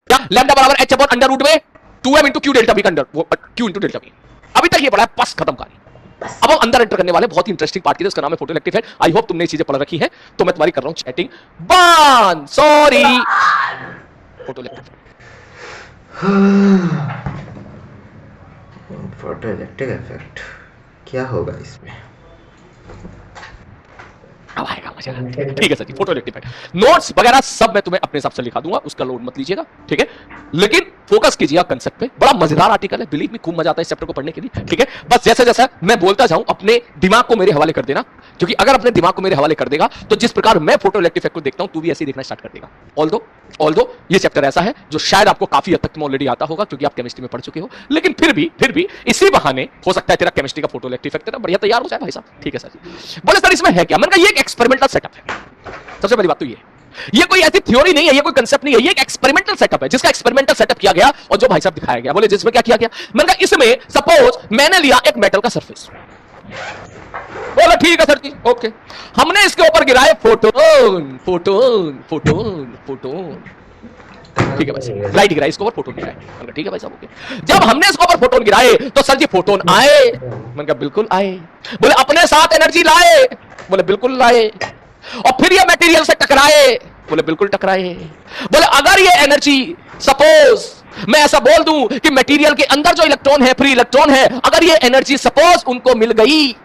क्या लैम्डा बराबर H upon under root में 2m into Q delta B का under Q into delta B. अभी तक ये पढ़ा है, बस खत्म कहानी। अब हम अंदर एंटर करने वाले बहुत ही इंटरेस्टिंग पार्ट की है, उसका नाम है फोटोइलेक्ट्रिक इफेक्ट। आई होप तुमने ये चीजें पढ़ रखी है, तो मैं तुम्हारी कर रहा हूं चैटिंग बंद। सॉरी। फोटोइलेक्ट्रिक इफेक्ट क्या होगा इसमें? अब आएगा मजा। ठीक है सर जी, फोटोइलेक्ट्रिक इफेक्ट नोट्स वगैरह सब मैं तुम्हें अपने हिसाब से लिखा दूंगा, उसका लोड मत लीजिएगा, ठीक है। लेकिन फोकस कीजिएगा कंसेप्ट पे। बड़ा मजेदार आर्टिकल है, बिलीव मी, खूब मजा आता है इस चैप्टर को पढ़ने के लिए, ठीक है। बस जैसे जैसा मैं बोलता जाऊं अपने दिमाग को मेरे हवाले कर देना, क्योंकि अगर अपने दिमाग को मेरे हवाले कर देगा तो जिस प्रकार मैं फोटोइलेक्ट्रिक इफेक्ट को देखता हूं तू भी ऐसे ही देखना स्टार्ट कर देगा। ऑल्दो ये चैप्टर ऐसा है जो शायद आपको काफी हद तक तुम्हें ऑलरेडी आता होगा क्योंकि आप केमिस्ट्री में पढ़ चुके हो, लेकिन फिर भी इसी बहाने हो सकता है तेरा केमिस्ट्री का फोटोइलेक्ट्रिक इफेक्ट तेरा बढ़िया तैयार हो जाए भाई साहब, ठीक है सर जी। बोले सर इसमें है क्या? मैंने कहा ये एक एक्सपेरिमेंटल सेटअप है। सबसे पहली बात तो ये कोई ऐसी थ्योरी नहीं है, ये कोई कंसेप्ट नहीं है, ये एक एक्सपेरिमेंटल सेटअप है जिसका एक्सपेरिमेंटल सेटअप किया गया और जो भाई साहब दिखाया गया। बोले जिसमें क्या किया गया? मैंने कहा इसमें सपोज मैंने लिया एक मेटल का सरफेस। बोला ठीक है सर जी, ओके। हमने इसके ऊपर गिराए फोटोन फोटोन फोटोन फोटोन, ठीक है भाई साहब, लाइट गिराई इसके ऊपर, फोटोन गिराए। ठीक है भाई साहब, ओके। जब हमने इसके ऊपर फोटोन गिराए तो सर जी फोटोन आए। मैंने कहा बिल्कुल आए। बोले अपने साथ एनर्जी लाए? बोले बिल्कुल लाए। और फिर ये मटेरियल से टकराए? बोले बिल्कुल टकराए। बोले अगर ये एनर्जी सपोज मैं ऐसा बोल दूं कि मटेरियल के अंदर जो इलेक्ट्रॉन है, फ्री इलेक्ट्रॉन है, अगर ये एनर्जी सपोज उनको मिल गई,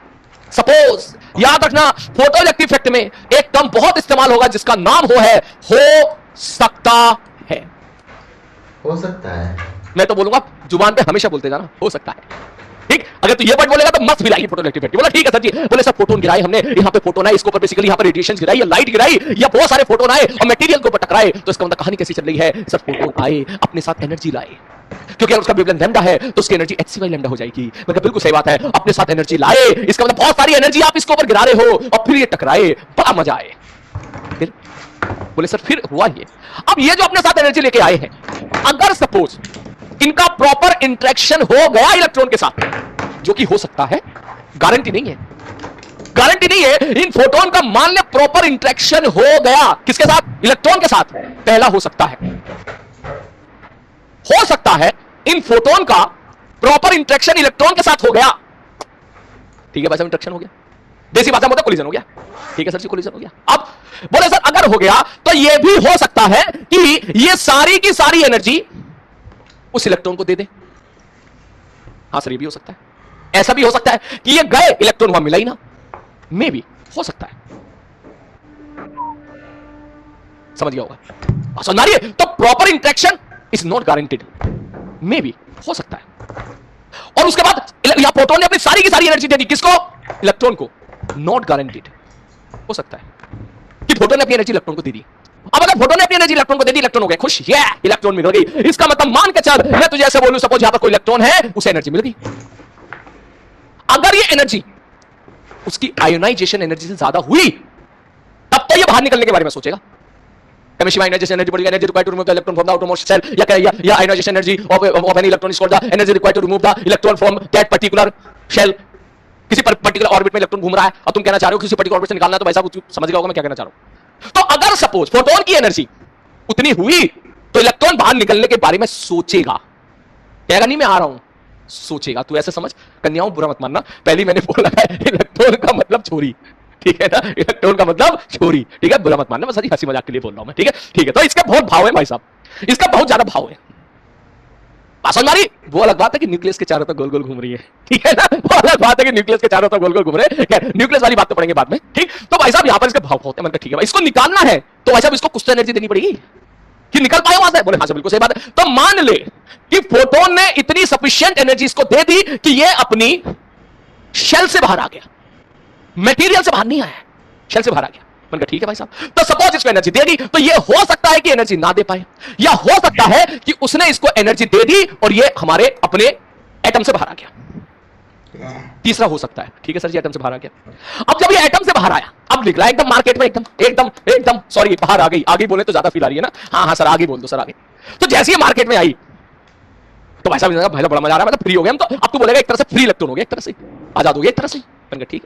सपोज, याद रखना फोटोइलेक्ट्रिक इफेक्ट में एक टर्म बहुत इस्तेमाल होगा जिसका नाम हो सकता है। हो सकता है, मैं तो बोलूंगा जुबान पे हमेशा बोलते जाना, हो सकता है, ठीक। अगर तू ये वर्ड बोलेगा तो मस्त मिलाएगी फोटोइलेक्ट्रिक इफेक्ट। बोला ठीक है सर जी। बोले सर फोटोन गिराए हमने, यहाँ पे फोटोन आए, इसके ऊपर बेसिकली यहाँ पर रेडिएशन गिराई या लाइट गिराई या बहुत सारे फोटोन आए और मटेरियल के ऊपर टकराए, तो इसका मतलब कहानी कैसी चल रही है? सर फोटोन आए, अपने साथ एनर्जी लाए, क्योंकि अगर उसका वेवलेंथ लैम्डा है तो उसकी एनर्जी hc लैम्डा हो जाएगी। मतलब बिल्कुल सही बात है, अपने साथ एनर्जी लाए, इसका मतलब बहुत सारी एनर्जी आप इसके ऊपर गिरा रहे हो और फिर ये टकराए, बड़ा मजा आए। फिर बोले सर फिर हुआ ये, अब ये जो अपने साथ एनर्जी लेके आए हैं, अगर सपोज इनका प्रॉपर इंटरेक्शन हो गया इलेक्ट्रॉन के साथ, जो कि हो सकता है, गारंटी नहीं है, गारंटी नहीं है, इन फोटोन का मान ले प्रॉपर इंटरेक्शन हो गया, किसके साथ? इलेक्ट्रॉन के साथ। पहला हो सकता है इन फोटोन का प्रॉपर इंटरेक्शन इलेक्ट्रॉन के साथ हो गया, ठीक है भाई साहब, इंटरेक्शन हो गया, देसी भाषा में होता कोलिजन हो गया, ठीक है सर जी, कोलिजन हो गया। अब बोले सर अगर हो गया तो यह भी हो सकता है कि ये सारी की सारी एनर्जी उस इलेक्ट्रॉन को दे दे। हां सर, ये भी हो सकता है। ऐसा भी हो सकता है कि ये गए, इलेक्ट्रॉन वहां मिला ही ना, मे भी हो सकता है, समझ गया होगा, समझ आ रही है? तो proper interaction is not guaranteed, मे भी हो सकता है। और उसके बाद यहां प्रोटॉन ने अपनी सारी की सारी एनर्जी दे दी, किसको? इलेक्ट्रॉन को। नॉट गारंटेड, हो सकता है कि प्रोटॉन ने अपनी एनर्जी इलेक्ट्रॉन को दे दी। अब अगर प्रोटॉन ने अपनी एनर्जी इलेक्ट्रॉन को दे दी, इलेक्ट्रॉन हो गए खुश, ये इलेक्ट्रॉन मिल गई, इसका मतलब मान के चल, मैं तुझे ऐसे बोलूं सपोज यहां पर कोई इलेक्ट्रॉन है, उसे एनर्जी मिल गई। अगर ये एनर्जी उसकी आयोनाइजेशन एनर्जी से ज्यादा हुई, तब तो ये बाहर निकलने के बारे में सोचेगा। Chemistry ionization energy बढ़ गया, energy required to remove the electron from the outermost shell, या ionization energy of an electron is called the energy required to remove the electron from that particular shell। किसी particular orbit में electron घूम रहा है और तुम कहना चाह रहे हो किसी पर्टिकुलर ऑर्बिट से निकालना, तो भाई साहब समझ गया होगा मैं क्या कहना चाह रहा हूं। तो अगर सपोज फोटोन की एनर्जी उतनी हुई तो इलेक्ट्रॉन बाहर निकलने के बारे में सोचेगा, कहेगा नहीं मैं आ रहा हूं, सोचेगा। तू ऐसे समझ, कन्याओं बुरा मत मानना, पहले मैंने बोला है इलेक्ट्रॉन का मतलब छोरी, ठीक है ना, इलेक्ट्रॉन का मतलब छोरी, ठीक है, बुरा मत मानना, मैं सारी हंसी मजाक के लिए बोल रहा हूं मैं, ठीक है, ठीक है। तो इसका बहुत भाव है भाई साहब, इसका बहुत ज्यादा भाव है। समझ वो अलग बात है कि न्यूक्लियस के चारों तरफ गोल गोल घूम रही है, ठीक है ना, वो अलग बात है कि न्यूक्लियस के चारों तरफ गोल गोल घूम रहे हैं, न्यूक्लियस वाली बात तो पढ़ेंगे बाद में, ठीक। तो भाई साहब यहां पर इसके भाव होते हैं, मतलब ठीक है, इसको निकालना है तो भाई साहब इसको कुछ तो एनर्जी देनी पड़ेगी कि निकल पाए वहां से। बोले हाँ सर बिल्कुल सही बात है। तो मान ले कि फोटोन ने इतनी सफिशिएंट एनर्जी इसको दे दी कि ये अपनी शेल से बाहर आ गया, मटेरियल से बाहर नहीं आया, शेल से बाहर आ गया। मैंने कहा ठीक है भाई साहब, तो सपोज इसको एनर्जी दे दी, तो ये हो सकता है कि एनर्जी ना दे पाए, या हो सकता है कि उसने इसको एनर्जी दे दी और ये हमारे अपने एटम से बाहर आ गया। तीसरा हो सकता है, ठीक है सर जी, एटम से बाहर आ गया। अब जब ये एटम से बाहर आया, अब निकला एकदम मार्केट में, एकदम एकदम एकदम सॉरी बाहर आ गई, आगे बोले तो ज्यादा फील आ रही है ना, हाँ हाँ सर आगे बोल दो सर आगे। तो जैसे ये मार्केट में आई तो भाई साहब भाई बड़ा मजा आ रहा है, मतलब फ्री हो गया हम, तो अब तो बोलेगा एक तरह से फ्री इलेक्ट्रॉन हो गया, एक तरह से आजाद हो गया, एक तरह से। ठीक है,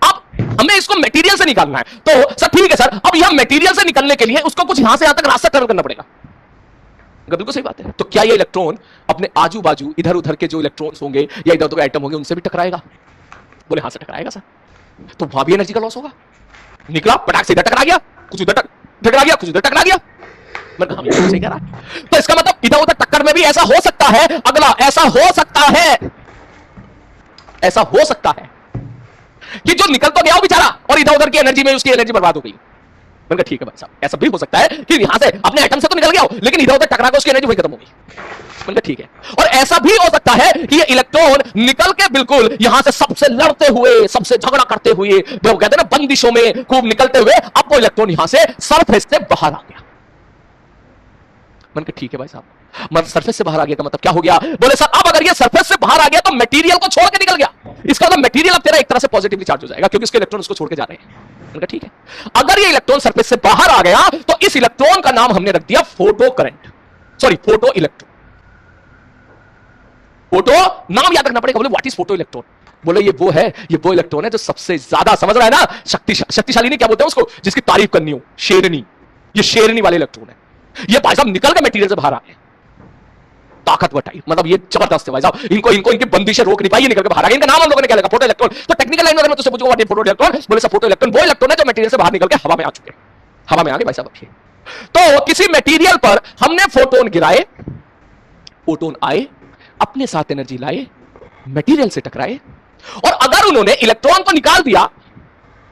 अब हमें इसको मटेरियल से निकालना है, तो सर ठीक है सर, अब यह मटेरियल से निकलने के लिए उसको कुछ यहां से यहां तक रास्ता ट्रेवल करना पड़ेगा, बिल्कुल सही बात है। तो क्या ये इलेक्ट्रॉन अपने आजू बाजू इधर उधर के जो इलेक्ट्रॉन्स होंगे या इधर उधर के आइटम होंगे उनसे भी टकराएगा? बोले हाँ से टकराएगा सर। तो वहां भी एनर्जी का लॉस होगा। निकला पटाख से इधर टकरा गया, कुछ उधर टकरा गया, कुछ उधर टकरा गया। मैंने कहा सही कह रहा है। तो इसका मतलब इधर उधर टक्कर में भी ऐसा हो सकता है। अगला ऐसा हो सकता है, ऐसा हो सकता है कि जो निकल तो गया वो बेचारा और इधर उधर की एनर्जी में उसकी एनर्जी बर्बाद हो गई। मैंने कहा ठीक है भाई साहब, ऐसा भी हो सकता है कि यहां से अपने एटम से तो निकल गया हो लेकिन इधर उधर टकरा कर उसकी एनर्जी वही खत्म हो गई। मैंने कहा ठीक है। और ऐसा भी हो सकता है कि ये इलेक्ट्रॉन निकल के बिल्कुल यहां से सबसे लड़ते हुए, सबसे झगड़ा करते हुए, जो कहते हैं ना बंदिशों में खूब निकलते हुए, अब वो इलेक्ट्रॉन यहां से सरफेस से बाहर आ गया। मैंने कहा ठीक है भाई साहब, मतलब सरफेस से बाहर आ गया का मतलब क्या हो गया? बोले सर अब अगर ये सरफेस से बाहर आ गया तो मटेरियल को छोड़ के निकल गया, इसका मतलब मटेरियल अब तेरा एक तरह से पॉजिटिवली चार्ज हो जाएगा क्योंकि उसके इलेक्ट्रॉन उसको छोड़ के जा रहे हैं। मैंने कहा ठीक है। अगर ये इलेक्ट्रॉन सरफेस से बाहर आ गया तो इस इलेक्ट्रॉन का नाम हमने रख दिया photo current, sorry photo electron. Photo नाम याद रखना पड़ेगा। बोले व्हाट इज फोटो इलेक्ट्रॉन? बोले ये वो है, ये वो इलेक्ट्रॉन है जो सबसे ज्यादा, समझ रहा है ना, शक्तिशाली नहीं क्या बोलते हैं उसको, जिसकी तारीफ करनी हो, शेरनी। ये शेरनी वाले इलेक्ट्रॉन है। ये भाई साहब निकल के मटेरियल से बाहर आ गए, ताकतवर टाइप, मतलब ये जबरदस्त है भाई साहब। इनको इनको इनकी बंदिशें रोक नहीं पाई, ये निकल के बाहर आ गए। इनका नाम हम लोगों ने क्या लगा? Photo electron. तो टेक्निकल लाइन में अगर मैं तुझसे पूछूंगा व्हाट इज फोटो इलेक्ट्रॉन, बोले सब फोटो इलेक्ट्रॉन वो इलेक्ट्रॉन है जो मटेरियल से बाहर निकल के हवा में आ चुके, हवा में आ गए भाई साहब। तो किसी मटेरियल पर हमने फोटोन गिराए, फोटोन आए, अपने साथ एनर्जी लाए, मटेरियल से टकराए, और अगर उन्होंने इलेक्ट्रॉन को निकाल दिया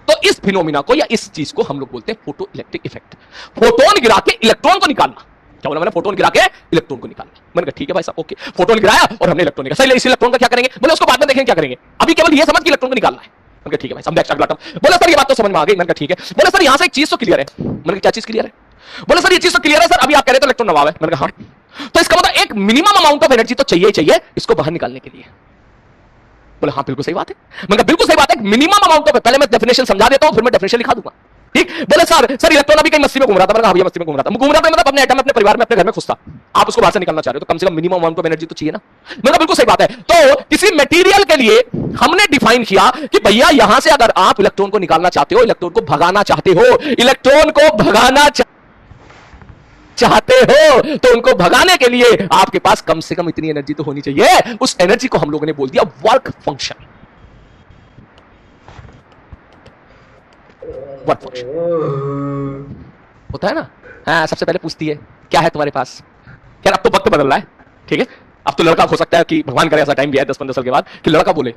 तो इस फिनोमिना को या इस चीज को हम लोग बोलते हैं फोटो इलेक्ट्रिक इफेक्ट। फोटोन गिरा के इलेक्ट्रॉन को निकालना। क्या बोला मैंने? फोटोन गिरा के इलेक्ट्रॉन को निकालना। मैंने कहा ठीक है भाई साहब, ओके। फोटोन गिराया और हमने इलेक्ट्रॉन निकाला। सही, इस इलेक्ट्रॉन का क्या करेंगे? बोले उसको बाद में देखेंगे क्या करेंगे, अभी केवल ये समझ कि इलेक्ट्रॉन को निकालना है। मैंने कहा ठीक है भाई, समझ अगला टर्म। बोले सर ये बात तो समझ में आ गई। मैंने कहा ठीक है। बोले सर यहां से एक चीज तो क्लियर है। मैंने कहा क्या चीज क्लियर है? बोले सर ये चीज तो क्लियर है सर, अभी आप कह रहे तो इलेक्ट्रॉन नवाब है। मैंने कहा हाँ। तो इसका मतलब एक मिनिमम अमाउंट ऑफ एनर्जी तो चाहिए इसको बाहर निकालने के लिए। बोले हाँ बिल्कुल सही बात है। मैंने कहा बिल्कुल सही बात है, मिनिमम अमाउंट ऑफ, पहले मैं डेफिनेशन समझा देता हूं फिर मैं डेफिनेशन लिखा दूंगा, ठीक? बोले सर इलेक्ट्रॉन अभी कहीं मस्ती में घूम रहा था। मैंने कहा भैया मस्ती में घूम रहा था मतलब अपने एटम में, अपने परिवार में, अपने घर में खुश था। आप उसको बाहर से निकालना चाह रहे हो तो कम से कम मिनिमम अमाउंट ऑफ एनर्जी तो चाहिए ना। मैंने कहा बिल्कुल सही बात है। तो किसी मटेरियल के लिए हमने डिफाइन किया कि भैया यहां से अगर आप इलेक्ट्रॉन को निकालना चाहते हो, इलेक्ट्रॉन को भगाना चाहते हो, इलेक्ट्रॉन को भगाना चाहते हो तो उनको भगाने के लिए आपके पास कम से कम इतनी एनर्जी तो होनी चाहिए। उस एनर्जी को हम लोगों ने बोल दिया वर्क फंक्शन। वर्क फंक्शन होता है ना। हाँ, सबसे पहले पूछती है क्या है तुम्हारे पास। यार अब तो वक्त बदल रहा है, ठीक है। अब तो लड़का हो सकता है कि भगवान करे ऐसा टाइम भी है 10-15 साल के बाद कि लड़का बोले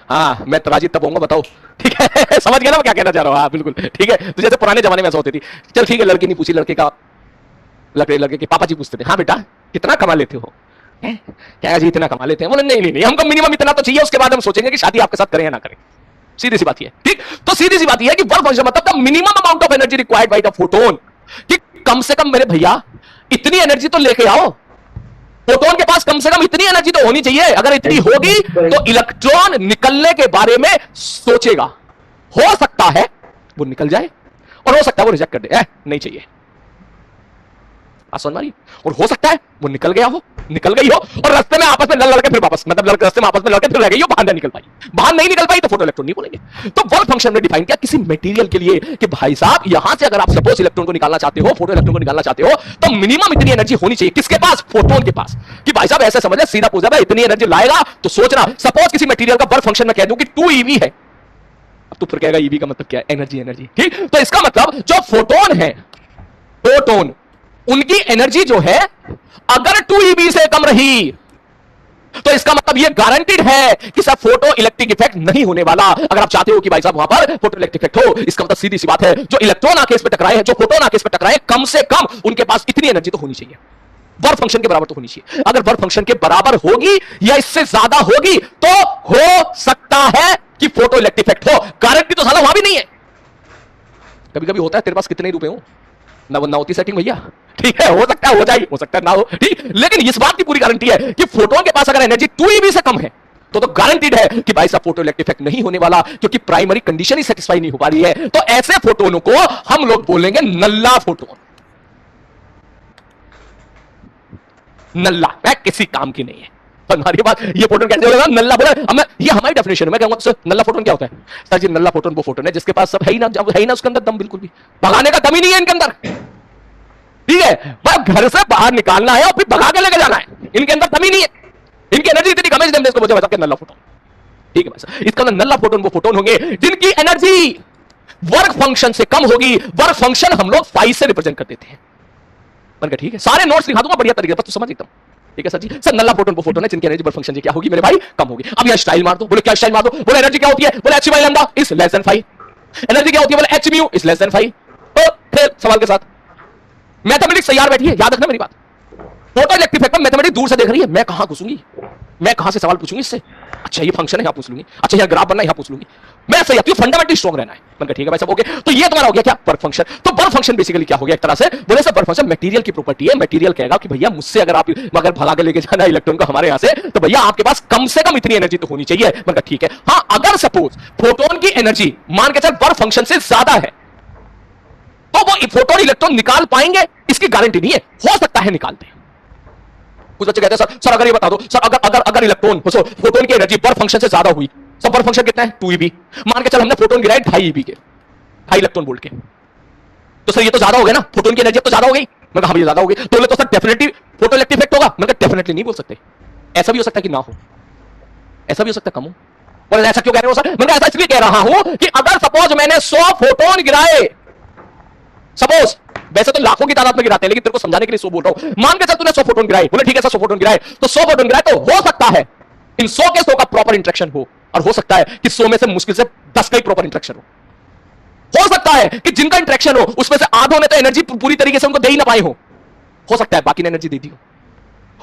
हाँ मैं राजी तब होऊंगा, बताओ, ठीक है। समझ गया ना मैं क्या कहना चाह रहा हूँ? हाँ बिल्कुल ठीक है। तो जैसे पुराने जमाने में ऐसा होती थी, चल ठीक है लड़की नहीं पूछी, लड़के के पापा जी पूछते थे हाँ बेटा कितना कमा लेते हो? क्या जी इतना कमा लेते हैं? बोले नहीं हमको मिनिमम इतना तो चाहिए, उसके बाद हम सोचेंगे कि शादी आपके साथ करें या ना करें। सीधी सी बात है, ठीक। तो सीधी सी बात है कि वर्क फंक्शन मतलब minimum amount of energy required by the photon, कि कम से कम मेरे भैया इतनी एनर्जी तो लेके आओ। फोटोन के पास कम से कम इतनी एनर्जी तो होनी चाहिए। अगर इतनी होगी तो इलेक्ट्रॉन निकलने के बारे में सोचेगा। हो सकता है वो निकल जाए और हो सकता है वो रिजेक्ट कर दे, नहीं चाहिए, समझ मारी। और हो सकता है वो निकल गई हो और रास्ते में आपस में लड़के फिर वापस, मतलब रास्ते में आपस में लड़के फिर रह गई हो, बाहर नहीं निकल पाई। बाहर नहीं निकल पाई तो फोटो इलेक्ट्रॉन नहीं बोलेंगे। तो वर्क फंक्शन ने डिफाइन किया किसी मटेरियल के लिए कि भाई साहब यहां से अगर आप सपोज इलेक्ट्रॉन को निकालना चाहते हो, फोटो इलेक्ट्रॉन को निकालना चाहते हो, तो मिनिमम इतनी एनर्जी होनी चाहिए। किसके पास? फोटोन के पास। कि भाई साहब ऐसे समझ ले, सीधा पूछा भाई इतनी एनर्जी लाएगा तो सोचना, सपोज किसी मटेरियल का वर्क फंक्शन में कह दूं कि 2 EV है, अब तू फिर कहेगा ईवी का मतलब क्या है? एनर्जी, ठीक। तो इसका मतलब जो फोटोन है, फोटोन, उनकी एनर्जी जो है अगर 2 EV से कम रही तो इसका मतलब यह गारंटीड है कि सर फोटो इलेक्ट्रिक इफेक्ट नहीं होने वाला। अगर आप चाहते हो कि भाई साहब वहां पर फोटो इलेक्ट्रिक इफेक्ट हो, इसका मतलब सीधी सी बात है जो इलेक्ट्रॉन आके इस पे टकराए हैं, जो फोटोन आके इस पे टकराए, कम से कम उनके पास इतनी एनर्जी तो होनी चाहिए, वर्क फंक्शन के बराबर तो होनी चाहिए। अगर वर्क फंक्शन के बराबर होगी या इससे ज्यादा होगी तो हो सकता है कि फोटो इलेक्ट्रिक इफेक्ट हो। गारंटी तो साला वहां भी नहीं है। कभी कभी होता है तेरे पास कितने रुपए हो ना होती सेटिंग भैया, ठीक है, हो सकता है हो जाए, हो सकता है ना हो, ठीक। लेकिन इस बात की पूरी गारंटी है कि फोटोन के पास अगर एनर्जी 2 EV से कम है तो गारंटीड है कि भाई साहब फोटो इलेक्ट्रिक इफेक्ट नहीं होने वाला, क्योंकि प्राइमरी कंडीशन ही सेटिस्फाई नहीं हो पा रही है। तो ऐसे फोटोनों को हम लोग बोलेंगे नल्ला फोटोन। नल्ला है, किसी काम की नहीं है। हमारी बात, ये फोटोन कैसे बोलेगा? नल्ला बोला। अब मैं, ये हमारी डेफिनेशन है, मैं कहूंगा तो नल्ला फोटोन क्या होता है? सर जी नल्ला फोटोन वो फोटोन है जिसके पास सब है ही ना उसके अंदर दम, बिल्कुल भी भगाने का दम ही नहीं है इनके अंदर, ठीक है, बस घर से बाहर निकालना है और फिर भगा के लेके जाना है। इनके अंदर कमी नहीं है, इनकी एनर्जी इतनी कम है इसको बोलते हैं नल्ला फोटोन। ठीक है भाई, इसका अंदर नल्ला फोटोन वो फोटोन होंगे जिनकी एनर्जी वर्क फंक्शन से कम होगी। वर्क फंक्शन हम लोग 5 से रिप्रेजेंट कर देते हैं। मैंने कहा ठीक है, सारे नोट्स दिखा दूंगा बढ़िया तरीके से, बस तू समझ एकदम। ठीक है सर जी। सर नल्ला फोटोन वो फोटोन है जिनकी एनर्जी वर्क फंक्शन क्या होगी मेरे भाई, कम होगी। अब यहां स्टाइल मार दो, बोले क्या स्टाइल मार दो, बोले एनर्जी क्या होती है, बोले h/λ is less than 5। Energy क्या होती है, बोले h mu is less than 5। तो फिर सवाल के साथ मैथमेटिक्स तैयार बैठी है, याद रखना मेरी बात। फोटो इलेक्ट्रिक इफेक्ट में मैथमेटिक्स दूर से देख रही है, मैं कहां घुसूंगी, मैं कहां से सवाल पूछूंगी इससे। अच्छा ये फंक्शन है, यहां पूछ लूंगी। अच्छा यहां ग्राफ बनना है, यहां पूछ लूंगी। मैं सही आती हूं, फंडामेंटली स्ट्रांग रहना है। मैंने कहा ठीक है भाई सब ओके। तो ये तुम्हारा हो गया क्या, वर्क फंक्शन। तो वर्क फंक्शन बेसिकली क्या हो गया एक तरह से, बोले सर वर्क फंक्शन मटेरियल की प्रॉपर्टी है। मटेरियल कहेगा कि भैया मुझसे अगर आप अगर भगा के लेके जाना इलेक्ट्रॉन को हमारे यहां से, तो भैया आपके पास कम से कम इतनी एनर्जी तो होनी चाहिए। मैंने कहा ठीक है। हां अगर सपोज फोटोन की एनर्जी मान के चल वर्क फंक्शन से ज्यादा है, तो वो फोटोन इलेक्ट्रॉन निकाल पाएंगे, इसकी गारंटी नहीं है, हो सकता है निकालते हैं। कुछ बच्चे कहते हैं सर अगर ये बता दो सर, अगर इलेक्ट्रॉन फोटोन की एनर्जी वर्क फंक्शन से ज्यादा हुई, सब वर्क फंक्शन कितना है 2 eV, मान के चल हमने फोटोन गिराए 2.5 eV के, 2.5 इलेक्ट्रॉन वोल्ट के, तो सर ये तो ज्यादा हो गया ना, फोटोन की एनर्जी तो ज्यादा हो गई। मैं कहा ज्यादा हो गई, तो बोले तो sir definitely photo electric effect होगा। मैं डेफिनेटली नहीं बोल सकते, ऐसा भी हो सकता है कि ना हो, ऐसा भी हो सकता है कम हो। बोले ऐसा क्यों कह रहे हो सर, मैं ऐसा इसलिए कह रहा हूं कि अगर सपोज मैंने 100 फोटोन गिराए, सपोज वैसे तो लाखों की तादाद में गिराते हैं, लेकिन तेरे को समझाने के लिए 100 बोल रहा हूं। मान के चल तूने 100 फोटोन गिराए, बोले ठीक है सर 100 फोटोन गिराए, तो 100 फोटोन गिराए तो हो सकता है इन 100 के 100 का प्रॉपर इंटरेक्शन हो, और हो सकता है कि 100 में से मुश्किल से 10 का ही प्रॉपर इंटरेक्शन हो सकता है कि जिनका इंटरेक्शन हो उसमें से आधों ने तो एनर्जी पूरी तरीके से उनको दे ही ना पाए हो सकता है बाकी ने एनर्जी दे दी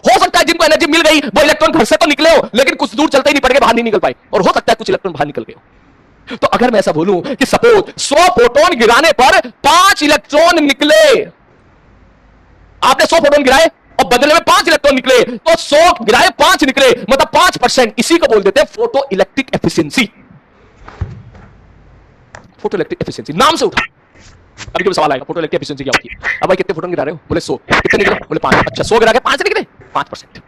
हो सकता है जिनको एनर्जी मिल गई वो इलेक्ट्रॉन घर से तो निकले हो, लेकिन कुछ दूर चलते ही नहीं पड़ गए, बाहर नहीं निकल पाए, और हो सकता है कुछ इलेक्ट्रॉन बाहर निकल गए हो। तो अगर मैं ऐसा बोलूं कि सपोज 100 फोटोन गिराने पर 5 इलेक्ट्रॉन निकले, आपने 100 फोटोन गिराए और बदले में 5 इलेक्ट्रॉन निकले, तो 100 गिराए 5 निकले, मतलब 5%, इसी को बोल देते हैं photo electric efficiency. Photo electric efficiency नाम से उठा। अभी कोई सवाल आएगा फोटो इलेक्ट्रिक एफिशिएंसी क्या होती है। अब भाई कितने फोटोन गिरा रहे हो, बोले 100, कितने निकले, बोले 5। अच्छा 100 गिरा के 5 निकले, 5%।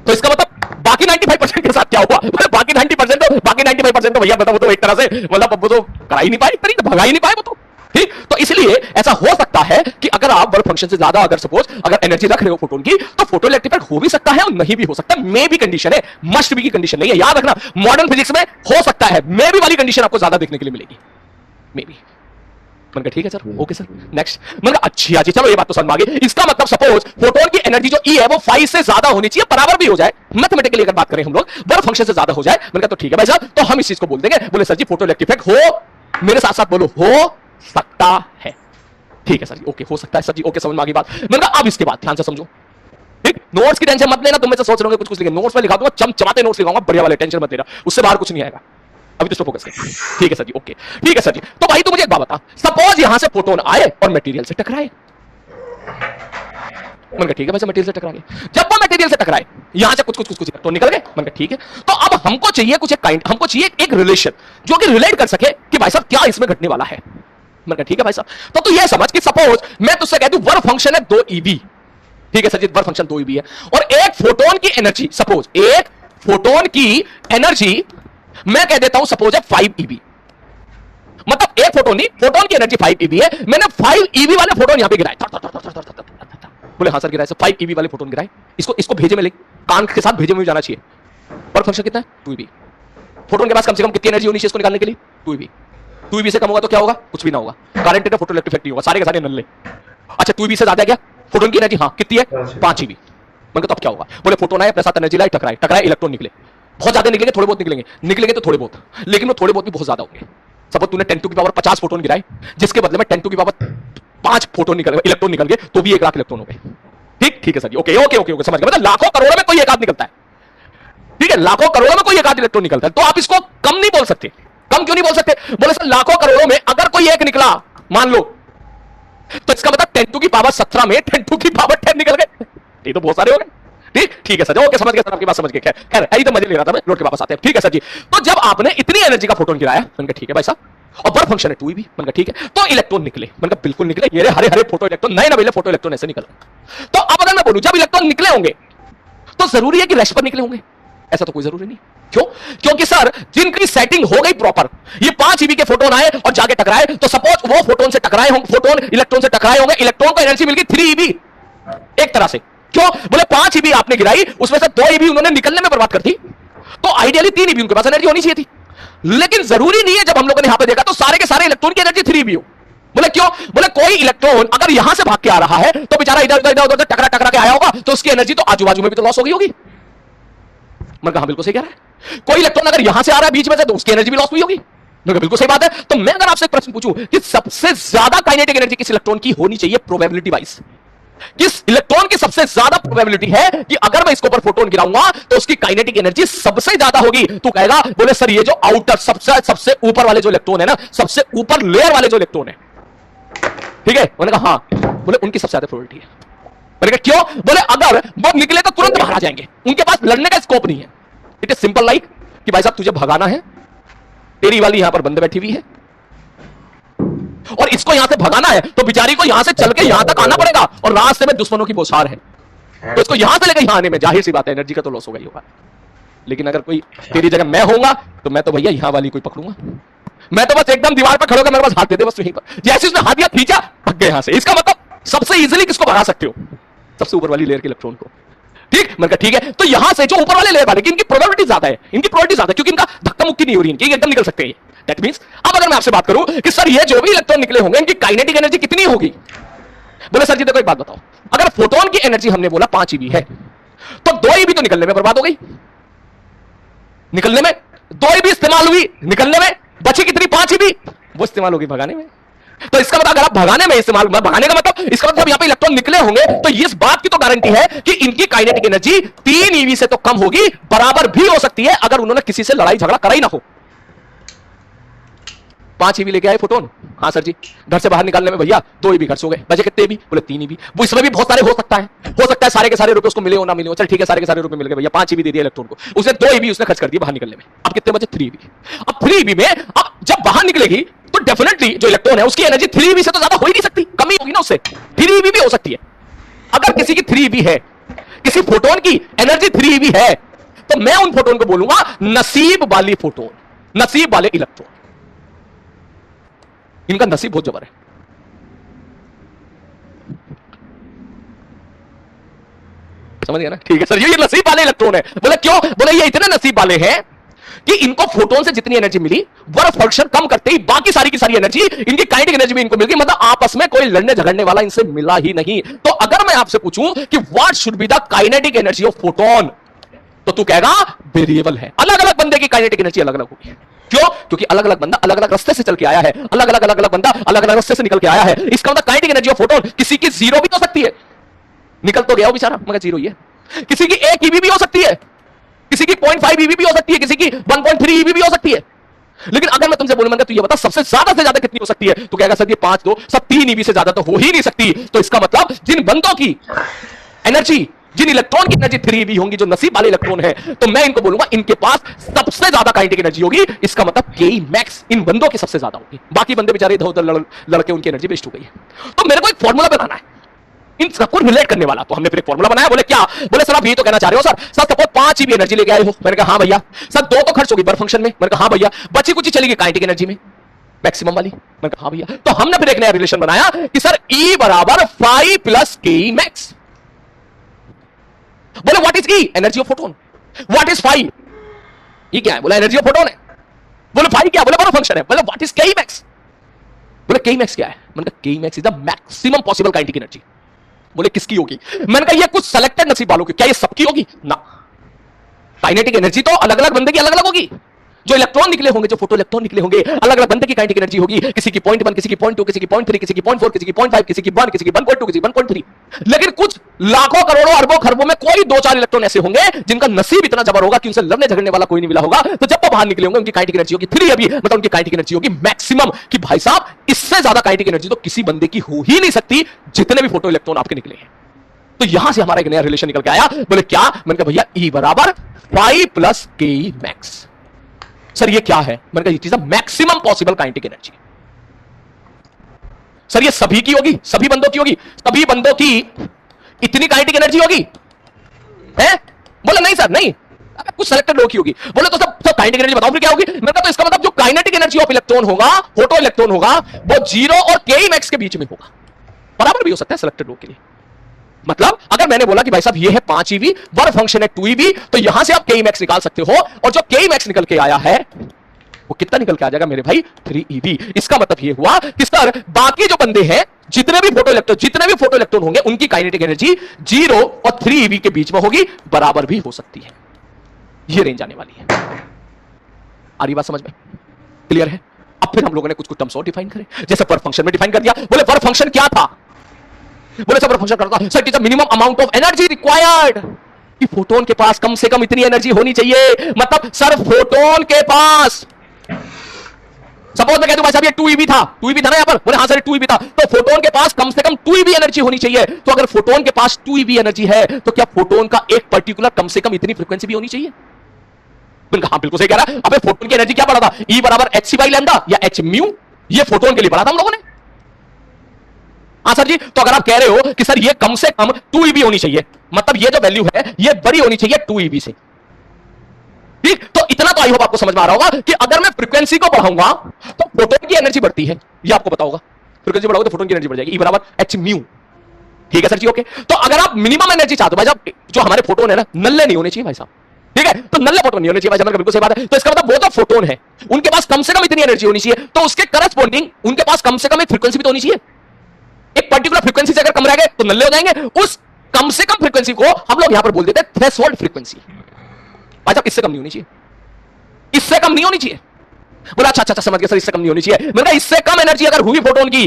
तो इसका मतलब बाकी 95% के साथ क्या हुआ, बोले बाकी 95% तो भैया बताओ, वो तो एक तरह से मतलब वो तो करा ही नहीं पाए, तो भगा ही नहीं पाए वो तो, ठीक। तो इसलिए ऐसा हो सकता है कि अगर आप वर्क फंक्शन से ज्यादा अगर सपोज अगर एनर्जी रख रहे हो फोटोन की, तो फोटो इलेक्ट्रिक इफेक्ट हो भी सकता है और नहीं भी हो सकता है। मे भी कंडीशन है, मस्ट भी की कंडीशन नहीं है। याद रखना मॉडर्न फिजिक्स में हो सकता है, मे भी वाली कंडीशन आपको ज्यादा देखने के लिए मिलेगी, मे भी। मैंने कहा ठीक है सर, ओके सर, नेक्स्ट। मैंने कहा अच्छी चलो ये बात तो समझ में आ गई। इसका मतलब सपोज फोटोन की एनर्जी जो ई है वो 5 से ज्यादा होनी चाहिए, बराबर भी हो जाए मैथमेटिकली अगर बात करें हम लोग, वर्क फंक्शन से ज्यादा हो जाए। मैंने कहा तो ठीक है भाई साहब, तो हम इस चीज को बोल देंगे। बोले सर जी फोटो इलेक्ट्रिक इफेक्ट हो, मेरे साथ साथ बोलो, हो सकता है। ठीक है सर जी, ओके हो सकता है सर जी, ओके समझ में आ गई बात। मैंने कहा अब इसके बाद ध्यान से समझो, ठीक। नोट्स की टेंशन मत लेना, तुम में से सोच रहे होंगे कुछ लिखे, नोट्स में लिखा दूंगा, चमचमाते नोट्स लिखाऊंगा बढ़िया वाले, टेंशन मत लेना, उससे बाहर कुछ नहीं आएगा। अभी तो फोकस कर, ठीक है सर जी, ओके ठीक है सर जी। तो भाई तू मुझे एक बात बता, सपोज यहां से फोटोन आए और मटेरियल से टकराए। मैंने कहा ठीक है भाई मटेरियल से टकराए, जब वो मटेरियल से टकराए यहां से कुछ तो निकल गए। मैंने कहा ठीक है, तो अब हमको चाहिए कुछ एक काइंड, हमको चाहिए एक रिलेशन जो कि रिलेट कर सके कि भाई साहब क्या इसमें घटने वाला है। मैंने कहा ठीक है भाई साहब, तो तू ये समझ कि सपोज मैं तुझसे कह दूं वर्क फंक्शन है 2 eV, ठीक है सर जी, वर्क फंक्शन 2 eV है, और एक फोटोन की एनर्जी, सपोज एक फोटोन की एनर्जी मैं कह देता हूं सपोज है 5 eV, मतलब एक फोटोन नहीं, फोटोन की एनर्जी 5 eV है। मैंने 5 eV वाले फोटोन यहां पे गिराए, बोले हां सर गिराए सर, 5 eV वाले फोटोन गिराए, इसको भेजे में ले, कान के साथ भेजे में जाना चाहिए। वर्क फंक्शन कितना है 2 eV, फोटोन के पास कम से कम कितनी एनर्जी होनी चाहिए इसको निकालने के लिए 2 eV। 2 eV से कम होगा तो क्या होगा, कुछ भी ना होगा, गारंटेड है फोटो इलेक्ट्रिक इफेक्ट नहीं होगा, सारे के सारे नल्ले। अच्छा 2 eV से ज्यादा क्या फोटोन की एनर्जी, हाँ कितनी है 5 eV। मैंने कहा तो अब क्या होगा, बोले फोटोन आए अपने साथ एनर्जी लाई, टकराए इलेक्ट्रॉन निकले, बहुत ज्यादा निकलेंगे, थोड़े बहुत निकलेंगे तो थोड़े बहुत, लेकिन वो थोड़े बहुत भी बहुत ज्यादा होंगे। सपोज तूने 10 टू की पावर 50 फोटोन गिराए, जिसके बदले में 10 टू की पावर 5 फोटोन निकल गए, इलेक्ट्रॉन निकल गए, तो भी 1 लाख इलेक्ट्रॉन हो गए। ठीक है सर जी, ओके समझ गए, मतलब लाखों करोड़ों में कोई एक आध निकलता है, ठीक है, लाखों करोड़ों में कोई एक आध इलेक्ट्रॉन निकलता है, तो आप इसको कम नहीं बोल सकते। कम क्यों नहीं बोल सकते, बोले सर लाखों करोड़ों में अगर कोई एक निकला मान लो, तो इसका मतलब 10 टू की पावर 17 में 10 टू की पावर 10 निकल गए, ये तो बहुत सारे हो गए। ठीक है सर, ओके समझ गया सर, आपकी बात समझ गए। खैर यही तो मजे ले रहा था मैं, लौट के वापस आते हैं। ठीक है सर जी, तो जब आपने इतनी एनर्जी का फोटोन गिराया, मैंने कहा ठीक है भाई साहब, और वर्क फंक्शन है 2 eV, मैंने कहा ठीक है, तो इलेक्ट्रॉन निकले, मैंने कहा बिल्कुल निकले, ये हरे फोटो इलेक्ट्रॉन, नए नवेले फोटो इलेक्ट्रॉन ऐसे निकल। तो अब अगर मैं बोलूं जब इलेक्ट्रॉन निकले होंगे तो जरूरी है कि रेस्ट पर निकले होंगे, ऐसा तो कोई जरूरी नहीं। क्यों? क्योंकि सर जिनकी सेटिंग हो गई प्रॉपर, ये 5 EV के फोटोन आए और जाके टकराए, तो सपोज वो फोटोन से टकराए होंगे, फोटोन इलेक्ट्रॉन से टकराए होंगे, इलेक्ट्रॉन को एनर्जी मिल गई 3 EV एक तरह से। क्यों? बोले 5 EV आपने गिराई, उसमें से 2 EV उन्होंने निकलने में बर्बाद कर दी, तो आइडियली 3 EV उनके पास एनर्जी होनी चाहिए थी। लेकिन जरूरी नहीं है, जब हम लोगों ने यहां पे देखा तो सारे के सारे इलेक्ट्रॉन की एनर्जी 3 EV हो। बोले क्यों? बोले कोई इलेक्ट्रॉन अगर यहां से भाग के आ रहा है तो बेचारा इधर उधर उधर टकरा टकरा के आया होगा, तो उसकी एनर्जी तो आजू बाजू में भी तो लॉस हो गई होगी। मैं कहा बिल्कुल सही कह रहा है। कोई इलेक्ट्रॉन अगर यहां से आ रहा है बीच में से, तो उसकी एनर्जी भी लॉस हुई होगी। मैं कहा बिल्कुल सही बात है। तो मैं अगर आपसे एक प्रश्न पूछूं कि सबसे ज्यादा काइनेटिक एनर्जी किस इलेक्ट्रॉन की होनी चाहिए प्रोबेबिलिटी वाइज, किस इलेक्ट्रॉन की सबसे ज्यादा प्रोबेबिलिटी है कि अगर मैं इसके ऊपर फोटोन गिराऊंगा तो उसकी काइनेटिक एनर्जी सबसे ज्यादा होगी? तू कहेगा बोले सर ये जो आउटर सबसे ऊपर वाले जो इलेक्ट्रॉन है ना, सबसे ऊपर लेयर वाले जो इलेक्ट्रॉन है, ठीक है? मैंने कहा हां। बोले उनकी सबसे ज्यादा प्रोबेबिलिटी है। मैंने कहा क्यों? बोले अगर वो निकले तो तुरंत बाहर आ जाएंगे, उनके पास लड़ने का स्कोप नहीं है। इट इज सिंपल लाइक कि भाई साहब तुझे भगाना है, तेरी वाली यहां पर बंद बैठी हुई है और इसको यहां से भगाना है, तो बेचारी को यहां से चल के यहां तक आना पड़ेगा और रास्ते में दुश्मनों की बौछार है, तो इसको यहां से लेकर यहां आने में जाहिर सी बात है एनर्जी का तो लॉस होगा ही होगा। लेकिन अगर कोई तेरी जगह मैं होऊंगा तो मैं तो भैया यहां वाली कोई पकड़ूंगा, मैं तो बस एकदम दीवार पर खड़े होकर मेरे पास हाथ दे दे बस यहीं पर, जैसे उसने हाथ दिया खींचा भग गए यहां से। इसका मतलब सबसे इजीली किसको भगा सकते हो? सबसे ऊपर वाली लेयर के इलेक्ट्रॉन को। ठीक, मैंने कहा ठीक है। तो यहां से जो ऊपर वाले लेयर वाले की इनकी प्रोबेबिलिटी ज्यादा है, इनकी प्रोबेबिलिटी ज्यादा है क्योंकि इनका धक्का मुक्की नहीं हो रही, इनकी एकदम निकल सकते हैं। दैट मींस अब अगर मैं आपसे बात करूं कि सर ये जो भी इलेक्ट्रॉन निकले होंगे इनकी काइनेटिक एनर्जी कितनी होगी? बोले सर जी देखो एक बात बताओ, अगर फोटोन की एनर्जी हमने बोला 5 EV है, तो 2 EV तो निकलने में बर्बाद हो गई, निकलने में 2 EV इस्तेमाल हुई, निकलने में बची कितनी? 5 EV वो इस्तेमाल होगी भगाने में। तो इसका मतलब अगर आप भगाने में इस्तेमाल, भगाने का मतलब इसका मतलब जब यहां पे इलेक्ट्रॉन निकले होंगे तो इस बात की तो गारंटी है कि इनकी काइनेटिक एनर्जी 3 EV से तो कम होगी, बराबर भी हो सकती है अगर उन्होंने किसी से लड़ाई झगड़ा करा ही ना हो। 5 EV लेके आए फोटोन, हाँ सर जी, घर से बाहर निकालने में भैया 2 EV खर्च हो गए, बचे कितने EV? बोले 3 EV। वो इसमें भी बहुत सारे हो सकता है सारे के सारे रुपए उसको मिले हो ना मिले हो, चल ठीक है सारे के सारे रुपए मिल गए भैया, 5 EV दे दिया इलेक्ट्रॉन को, उसने 2 EV उसने खर्च कर दिया बाहर निकलने में, अब कितने बचे? 3 EV। अब 3 EV में अब जब बाहर निकलेगी तो डेफिनेटली जो इलेक्ट्रॉन है उसकी एनर्जी 3 EV से तो ज्यादा हो ही नहीं सकती, कमी होगी ना उससे, 3 EV भी हो सकती है। अगर किसी की 3 EV है, किसी फोटोन की एनर्जी 3 EV है, तो मैं उन फोटोन को बोलूंगा नसीब वाली फोटोन, नसीब वाले इलेक्ट्रॉन, इनका नसीब बहुत जबर है। समझ गया ना? ठीक है सर ये नसीब वाले इलेक्ट्रॉन है। बोले क्यों? बोले ये इतने नसीब वाले हैं कि इनको फोटोन से जितनी एनर्जी मिली वो फंक्शन कम करते ही बाकी सारी की सारी एनर्जी इनकी काइनेटिक एनर्जी भी इनको मिल गई, मतलब आपस में कोई लड़ने झगड़ने वाला इनसे मिला ही नहीं। तो अगर मैं आपसे पूछूं कि what should be the kinetic energy of photon, तो तू कहेगा वेरिएबल है, अलग अलग बंदे की काइनेटिक एनर्जी अलग अलग होगी। क्यों? क्योंकि अलग अलग बंदा अलग अलग रास्ते से चल के आया है, अलग अलग बंदा अलग अलग रास्ते से निकल के आया है। इसका मतलब काइनेटिक एनर्जी ऑफ फोटोन किसी की 0 भी हो सकती है, निकल तो गया वो बेचारा मगर 0 ही है, किसी की 1 EV भी हो सकती है, किसी की 0.5 EV भी हो सकती है, किसी की 1.3 EV भी हो सकती है। लेकिन अगर मैं तुमसे बोलूंगा तो ये बता सबसे ज्यादा कितनी हो सकती है, तो कहेगा सर ये 5 2 सब 3 EV से ज्यादा तो हो ही नहीं सकती। तो इसका मतलब जिन बंदों की एनर्जी, जिन इलेक्ट्रॉन की एनर्जी 3 EV होंगी, जो नसीब वाले इलेक्ट्रॉन है, तो मैं इनको बोलूंगा इनके पास सबसे ज्यादा काइनेटिक एनर्जी होगी। इसका मतलब Ke मैक्स इन बंदों की सबसे ज्यादा होगी, बाकी बंदे बेचारे इधर उधर लड़के उनकी एनर्जी वेस्ट हो गई है। तो मेरे को एक फॉर्मूला बनाना है इन सबको रिलेट करने वाला, तो हमने फिर एक फॉर्मूला बनाया। बोले क्या? बोले सर आप ये तो कहना चाह रहे हो सर सपोज 5 EV एनर्जी लेके आए हो। मैंने कहा हाँ भैया। सर 2 तो खर्च होगी बर्फ फंक्शन में। मैंने कहा हाँ भैया। बची कुछ चलेगी काइनेटिक एनर्जी में मैक्सिमम वाली। मैंने कहा हाँ भैया। तो हमने फिर एक नया रिलेशन बनाया कि सर E बराबर 5 प्लस Ke मैक्स। बोले what is E? Energy of photon. What is 5? ये क्या है? बोला एनर्जी ऑफ फोटोन है। बोले 5 क्या? बोले बर्फ फंक्शन है। बोले व्हाट इज Ke मैक्स? बोले Ke मैक्स क्या है? मैंने कहा Ke max is the maximum possible kinetic energy. बोले किसकी होगी? मैंने कहा ये कुछ सेलेक्टेड नसीब वालों की। क्या ये सबकी होगी? ना, काइनेटिक एनर्जी तो अलग अलग बंदे की अलग अलग होगी। जो इलेक्ट्रॉन निकले होंगे, जो फोटो इलेक्ट्रॉन निकले होंगे, अलग अलग बंदे की काइनेटिक एनर्जी होगी। किसी की 0.1, किसी की 0.2, किसी की 0.3, किसी की 0.4, किसी की 0.5, किसी की 1, किसी की 1.2, किसी की 1.3। लेकिन कुछ लाखों करोड़ों अरबों खरबों में कोई 2-4 इलेक्ट्रॉन ऐसे होंगे जिनका नसीब इतना जबर होगा कि उनसे लड़ने झगड़ने वाला कोई नहीं मिला होगा। तो जब वो बाहर निकले होंगे उनकी काइनेटिक एनर्जी होगी 3 अभी, मतलब उनकी काइनेटिक एनर्जी होगी मैक्सिमम, कि भाई साहब इससे ज्यादा काइनेटिक एनर्जी तो किसी बंदे की हो ही नहीं सकती जितने भी फोटो इलेक्ट्रॉन आपके निकले हैं। तो यहां से हमारा एक नया रिलेशन निकल के आया। बोले क्या? मैंने कहा भैया E बराबर 5 प्लस Ke मैक्स। सर ये क्या है? मैंने कहा it is the maximum possible kinetic energy. Sir ये सभी की होगी, सभी बंदों की होगी, सभी बंदों की इतनी काइनेटिक एनर्जी होगी है? बोले नहीं सर नहीं, कुछ सेलेक्टेड लो की होगी। बोले तो सब सब काइनेटिक एनर्जी बताओ फिर क्या होगी। मैंने कहा तो इसका मतलब जो काइनेटिक एनर्जी ऑफ इलेक्ट्रॉन होगा, फोटो इलेक्ट्रॉन होगा, वो 0 और के मैक्स के बीच में होगा। बराबर भी हो सकता है सेलेक्टेड लो के लिए। मतलब अगर मैंने बोला कि भाई साहब ये है 5 EV, वर्क फंक्शन है 2 EV, तो यहां से आप के मैक्स निकाल सकते हो, और जो के मैक्स निकल के आया है वो कितना निकल के आ जाएगा मेरे भाई 3 EV। इसका मतलब ये हुआ कि सर बाकी जो बंदे हैं जितने भी फोटो इलेक्ट्रॉन होंगे उनकी काइनेटिक एनर्जी 0 और 3 EV के बीच में होगी, बराबर भी हो सकती है। ये रेंज आने वाली है। आ रही बात समझ में? क्लियर है? अब फिर हम लोगों ने कुछ कुछ टर्म्स और डिफाइन करे, जैसे वर्क फंक्शन में डिफाइन कर दिया। बोले वर्क फंक्शन क्या था? बोले सर वर्क फंक्शन करता sir it is the minimum amount of energy required, कि फोटोन के पास कम से कम इतनी एनर्जी होनी चाहिए। मतलब सर फोटोन के पास, सपोज मैं कह दूं भाई साहब ये 2 EV था, 2 EV था ना यहां पर, बोले हां सर 2 EV था, तो फोटोन के पास कम से कम 2 EV एनर्जी होनी चाहिए। तो अगर फोटोन के पास 2 EV एनर्जी है, तो क्या फोटोन का एक पर्टिकुलर कम से कम इतनी फ्रीक्वेंसी भी होनी चाहिए? हाँ बिल्कुल सही कह रहा है। अबे फोटोन की एनर्जी क्या पढ़ा था? E बराबर hc/λ या h म्यू, ये फोटोन के लिए पढ़ा था हम लोगों ने। हाँ सर जी, तो अगर आप कह रहे हो कि सर ये कम से कम 2 EV होनी चाहिए, मतलब ये जो वैल्यू है ये बड़ी होनी चाहिए 2 EV से, ठीक? तो इतना तो आई होप आपको समझ में आ रहा होगा कि अगर मैं फ्रीक्वेंसी को बढ़ाऊंगा तो फोटोन की एनर्जी बढ़ती है, ये आपको पता होगा। फ्रीक्वेंसी बढ़ाओगे तो फोटोन की एनर्जी बढ़ जाएगी, E बराबर h म्यू। ठीक है सर जी, ओके। तो अगर आप मिनिमम एनर्जी चाहते हो भाई साहब, जो हमारे फोटोन है ना, नल्ले नहीं होने चाहिए भाई साहब, ठीक है? तो नल्ले फोटोन नहीं होने चाहिए भाई साहब, बिल्कुल सही बात है। तो इसका मतलब वो जो फोटोन है उनके पास कम से कम इतनी एनर्जी होनी चाहिए, तो उसके करस्पॉन्डिंग उनके पास कम से कम एक फ्रीक्वेंसी भी तो होनी चाहिए। एक पर्टिकुलर फ्रीक्वेंसी से अगर कम रह गए तो नल्ले हो जाएंगे। उस कम से कम फ्रीक्वेंसी को हम लोग यहां पर बोल देते हैं थ्रेशोल्ड फ्रीक्वेंसी। भाई साहब इससे कम नहीं होनी चाहिए, इससे कम नहीं होनी चाहिए। बोला अच्छा अच्छा समझ गया सर, इससे कम नहीं होनी चाहिए। मैंने कहा इससे कम एनर्जी अगर हुई फोटोन की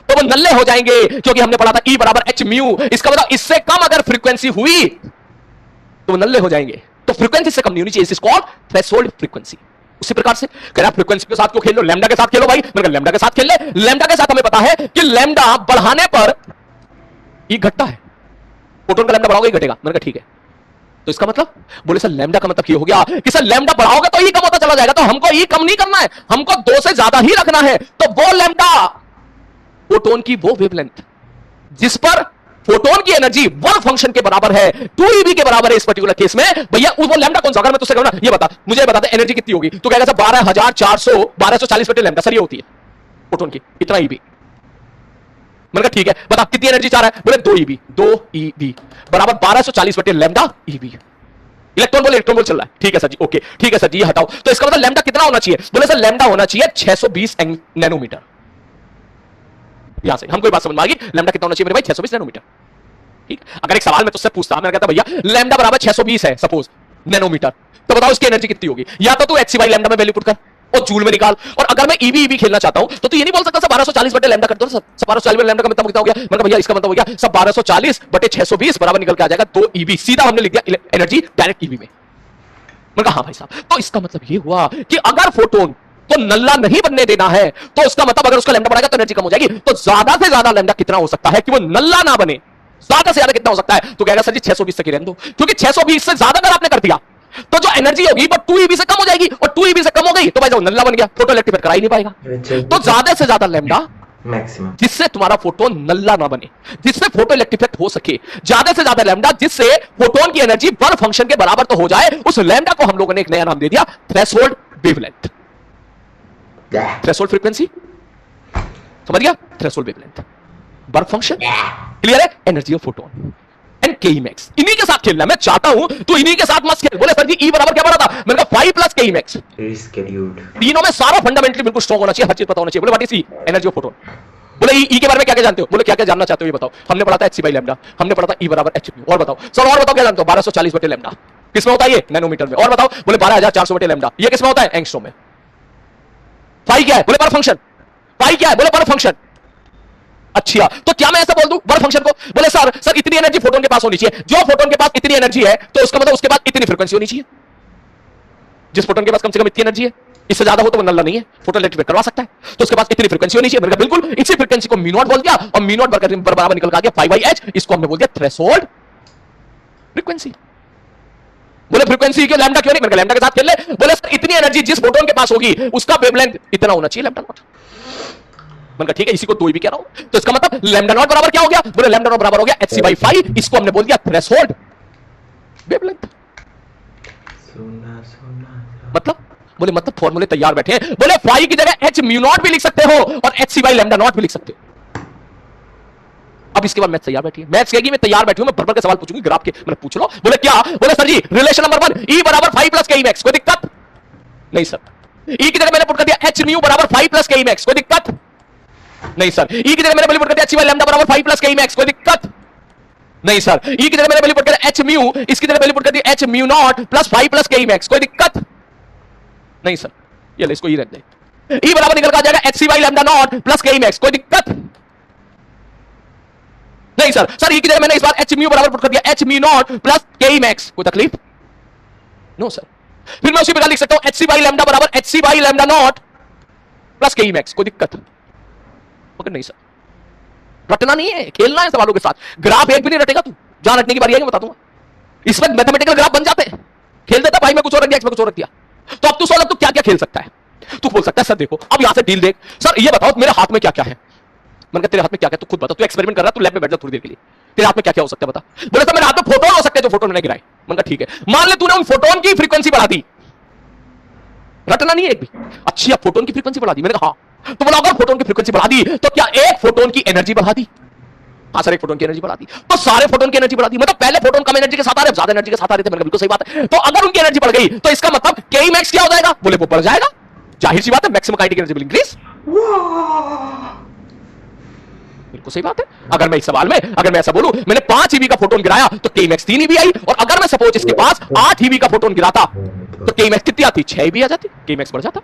तो वो नल्ले हो जाएंगे, क्योंकि हमने पढ़ा था E बराबर h म्यू। इसका मतलब इससे कम अगर फ्रीक्वेंसी हुई तो वो नल्ले हो जाएंगे। तो फ्रीक्वेंसी से कम नहीं होनी चाहिए, इस कॉल्ड थ्रेशोल्ड फ्रीक्वेंसी। उसी प्रकार से कह रहा फ्रीक्वेंसी के साथ क्यों खेल लो, लैम्डा के साथ खेलो भाई। मैंने कहा लैम्डा के साथ खेल ले। लैम्डा के साथ हमें पता है कि लैम्डा बढ़ाने पर E घटता है, फोटोन का लैम्डा बढ़ाओगे E घटेगा। मैंने कहा ठीक है। तो इसका मतलब, बोले सर लैम्डा का मतलब ये हो गया कि सर लैम्डा बढ़ाओगे तो E कम होता चला जाएगा, तो हमको E कम नहीं करना है, हमको 2 से ज्यादा ही रखना है। तो वो लैम्डा, फोटोन की वो वेवलेंथ जिस पर फोटोन की एनर्जी वर्क फंक्शन के बराबर है, 2 EV के बराबर है इस पर्टिकुलर केस में। भैया वो लैम्डा कौन सा? अगर मैं तुझसे कहूं ना ये बता, मुझे बता दे एनर्जी कितनी होगी, तो कहेगा सर 12,440 बटे लैम्डा। सर ये होती है फोटोन की इतना EV। मैंने कहा ठीक है, बता कितनी एनर्जी चाह रहा है? बोले 2 EV बराबर 1240 बटे लैम्डा EV। इलेक्ट्रॉन बोल चल रहा है, ठीक है सर जी, ओके ठीक है सर जी, ये हटाओ। तो इसका मतलब लैम्डा कितना होना चाहिए? बोले सर लैम्डा होना चाहिए 620 नैनोमीटर। यहां से हमको बात समझ में आ गई, लैम्डा कितना होना चाहिए मेरे भाई? 620 नैनोमीटर। ठीक। अगर एक सवाल मैं तुझसे पूछता, मैं कहता भैया लैम्डा बराबर 620 है सपोज नैनोमीटर, तो बताओ इसकी एनर्जी कितनी होगी? या तो तू hc/λ में वैल्यू पुट कर और जूल में निकाल। और अगर मैं EV खेलना चाहता हूं तो तू ये नहीं बोल सकता सर 1240 बटे लैम्डा कर दो, 1240 बटे लैम्डा का मतलब कितना हो गया? मतलब भैया इसका मतलब हो गया सब 1240 बटे 620 बराबर निकल के आ जाएगा 2 EV। सीधा हमने लिख दिया एनर्जी डायरेक्ट EV में। मैंने कहा हाँ भाई साहब, तो इसका मतलब ये हुआ कि अगर फोटोन तो नल्ला नहीं बनने देना है, तो उसका मतलब अगर उसका लैम्डा बढ़ाएगा तो एनर्जी कम हो जाएगी। तो ज्यादा से ज्यादा लैम्डा कितना हो सकता है कि वो नल्ला ना बने? ज्यादा से ज्यादा कितना हो सकता है? तो कहेगा सर जी 620 तक ही रहने दो, क्योंकि 620 से ज्यादा अगर आपने कर दिया तो जो एनर्जी होगी वो 2 EV से कम हो जाएगी, और 2 EV से कम हो गई तो भाई साहब नल्ला बन गया, फोटो इलेक्ट्रिफाई करा ही नहीं पाएगा। तो ज्यादा से ज्यादा लैम्डा मैक्सिमम जिससे तुम्हारा फोटोन नल्ला ना बने, जिससे फोटो इलेक्ट्रिफाइड हो सके, ज्यादा से ज्यादा लैम्डा जिससे फोटोन की एनर्जी वर्क फंक्शन के बराबर तो हो जाए, उस लैम्डा को हम लोगों ने एक नया नाम दे दिया थ्रेशोल्ड वेवलेंथ। थ्रेशोल्ड फ्रीक्वेंसी समझ गया? Threshold wavelength, work function clear है, एनर्जी ऑफ फोटोन एंड के मैक्स। इन्हीं के साथ खेलना मैं चाहता हूं, तो इन्हीं के साथ मत खेल। बोले सर जी E बराबर क्या बना था? मैंने कहा 5 प्लस के मैक्स। तीनों में सारा फंडामेंटली बिल्कुल स्ट्रांग होना चाहिए, हर चीज पता होना चाहिए। बोले what is E? Energy of photon. बोले E के बारे में क्या क्या जानते हो? बोले क्या क्या जानना चाहते हो ये बताओ। हमने पढ़ा था hc/λ, हमने पढ़ा था E बराबर h म्यू। और बताओ सर, और बताओ क्या जानते हो? 1240 बटे लैम्डा किसमें होता है? ये नैनोमीटर में। और बताओ? बोले 12400 बटे लैम्डा ये किसमें होता है? एंगस्ट्रॉम में। फाई क्या है? बोले वर्क फंक्शन। फाई क्या है? बोले वर्क फंक्शन। अच्छा, तो क्या मैं ऐसा बोल दूं वर्क फंक्शन को? बोले सर इतनी एनर्जी फोटोन के पास होनी चाहिए। जो फोटोन के पास इतनी एनर्जी है तो उसका मतलब उसके पास इतनी फ्रीक्वेंसी होनी चाहिए। जिस फोटोन के पास कम से कम इतनी एनर्जी है, इससे ज्यादा हो तो वो नल्ला नहीं है, फोटो इलेक्ट्रिफाइड करवा सकता है, तो उसके पास इतनी फ्रीक्वेंसी होनी चाहिए। मैंने कहा बिल्कुल, इसी फ्रीक्वेंसी को म्यू नॉट बोल दिया, और म्यू नॉट बराबर निकल के आ गया 5/h। इसको हमने बोल दिया थ्रेशोल्ड फ्रीक्वेंसी। बोले फ्रीक्वेंसी क्यों, लैम्डा क्यों नहीं? मैंने कहा लैम्डा के साथ खेल ले। बोले सर इतनी एनर्जी जिस फोटोन के पास होगी उसका वेवलेंथ इतना होना चाहिए, लैम्डा नॉट। मैंने कहा ठीक है, इसी को 2 EV कह रहा हूं। तो इसका मतलब लैम्डा नॉट बराबर क्या हो गया? बोले लैम्डा नॉट बराबर हो गया hc/5। इसको हमने बोल दिया थ्रेशोल्ड वेवलेंथ। सोना सोना मतलब बोले मतलब फॉर्मूले तैयार बैठे हैं। बोले फाई की जगह एच म्यू नॉट भी लिख सकते हो और H C by lambda naught भी लिख सकते हो। अब इसके बाद मैथ तैयार बैठी है, मैथ्स कहेगी मैं तैयार बैठी हूं, मैं भर के सवाल पूछूंगी ग्राफ के, मैंने पूछ लो। बोले क्या? बोले सर जी रिलेशन नंबर 1 ई बराबर 5 प्लस के ई मैक्स, कोई दिक्कत नहीं सर। ई की जगह मैंने पुट कर दिया एच म्यू बराबर 5 प्लस के ई मैक्स, कोई दिक्कत नहीं सर। ई की जगह मैंने पुट कर दिया एच बाई लैम्डा बराबर 5 प्लस के ई मैक्स, कोई दिक्कत नहीं सर। ई की जगह मैंने वैल्यू पुट कर दिया एच म्यू, इसकी जगह वैल्यू पुट कर दिया H mu naught plus 5 plus K E max, कोई दिक्कत नहीं सर। ये ले इसको ई रख दे। ई बराबर निकल कर आ जाएगा H C by lambda naught plus K E max, कोई दिक्कत नहीं सर। सर ई की जगह मैंने इस बार एच म्यू बराबर पुट कर दिया H mu naught plus K E max, कोई तकलीफ नो सर। फिर मैं उसी प्रकार लिख सकता हूं एच सी बाई लैम्डा बराबर H C by lambda naught plus K E max, कोई दिक्कत ओके नहीं सर। रटना नहीं है, खेलना है सवालों के साथ। ग्राफ एक भी नहीं रटेगा तू, जहां रटने की बारी आएगी बता दूंगा। इसमें मैथमेटिकल ग्राफ बन जाते हैं। खेल देता भाई मैं कुछ और रख दिया, कुछ और रख दिया। तो अब तू सोच तू क्या क्या खेल सकता है। तू बोल सकता है सर देखो अब यहां से डील देख, सर ये बताओ मेरे हाथ में क्या क्या है। मैंने कहा तेरे हाथ में क्या क्या, तू खुद बता, तू एक्सपेरिमेंट कर रहा है, तू लैब में बैठ जा थोड़ी देर के लिए, तेरे हाथ में क्या क्या हो सकता है बता। बोले सर मेरे हाथ में फोटोन हो सकते हैं जो फोटोन ने गिराए। मैंने कहा ठीक है, मान ले तूने उन फोटोन की फ्रीक्वेंसी बढ़ा दी, रटना नहीं है एक भी। अच्छी फोटोन की फ्रीक्वेंसी बढ़ा दी। मैंने कहा हाँ। तो बोला अगर फोटोन की फ्रीक्वेंसी बढ़ा दी तो क्या एक फोटोन की एनर्जी बढ़ा दी? हाँ सर एक फोटोन की एनर्जी बढ़ा दी, तो सारे फोटोन की एनर्जी बढ़ा दी। मतलब पहले फोटोन कम एनर्जी के साथ आ रहे, ज्यादा एनर्जी के साथ आ रहे थे। मैंने बिल्कुल सही बात है। तो अगर उनकी एनर्जी बढ़ गई तो इसका मतलब के मैक्स क्या हो जाएगा? बोले वो बढ़ जाएगा, जाहिर सी बात है, maximum kinetic energy will increase. बिल्कुल सही बात है। अगर मैं इस सवाल में अगर मैं ऐसा बोलूं मैंने 5 ईवी का फोटोन गिराया तो के मैक्स 3 ईवी आई, और अगर मैं सपोज इसके पास 8 ईवी का फोटोन गिराता तो के मैक्स कितनी आती? 6 ईवी आ जाती, के मैक्स बढ़ जाता।